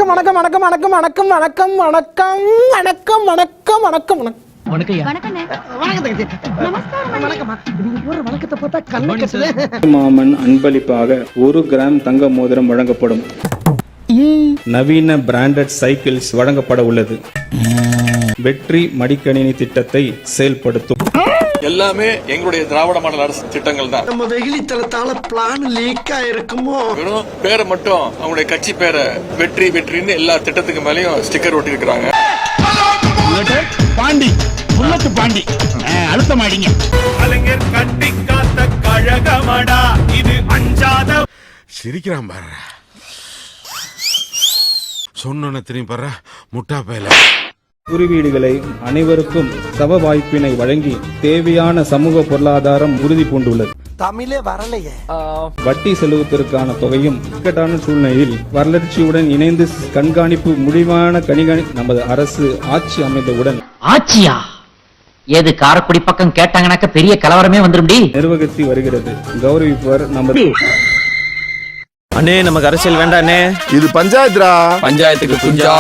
வணக்கம் வணக்கம் வணக்கம் வணக்கம் வணக்கம் வணக்கம் வணக்கம் வணக்கம் வணக்கம் வணக்கம் வணக்கம் மாமன் அன்பளிப்பாக 1 கிராம் தங்க மோதிரம் வழங்கப்படும். நவீன பிராண்டட் சைக்கிள்ஸ் வழங்கப்பட உள்ளது. வெற்றி மடிக்கணினி திட்டத்தை செயல்படுத்தும். எல்லாமே எங்களுடைய திராவிட மாடல் அரசு திட்டங்கள் தான். நம்ம வெகுளித்தனத்தால பிளான் லீக் ஆயிருக்குமோ? வெறும் பேரை மட்டும் அவங்களுடைய கட்சி பேரை வெற்றி வெற்றின்னு எல்லா திட்டத்துக்கு மேலயும் ஸ்டிக்கர் ஒட்டி இருக்கிறாங்க. பாண்டி புல்லத்து பாண்டி அழுத்த மாட்டீங்க. கலைஞர் கட்டி காத்த கழகமடா இது அஞ்சாத. சிரிக்கிறான் பாரு, சொன்ன திரும்பி பாரு முட்டா பயல. குருவீடுகளை அனைவருக்கும் சம வாய்ப்பினை வழங்கி தேவையான சமூக பொருளாதாரம் உறுதி பூண்டுள்ளது. தமிழே வரலையே. வட்டி செலவுத்திற்கான தொகையும் இக்கட்டான சூழ்நிலையில் வளர்ச்சியுடன் இணைந்து கண்காணிப்பு முடிவான நமது அரசு ஆட்சி அமைந்தவுடன் ஆட்சியா ஏது காரக்குடி பக்கம் கேட்டாங்கனாக்க பெரிய கலவரமே வந்துரும்டி நிர்வகித்து வருகிறது. கௌரவிப்பவர் நமது அண்ணே. நமக்கு அரசியல் வேண்டாண்ணே, இது பஞ்சாயத்துடா. பஞ்சாயத்துக்கு குஞ்சா.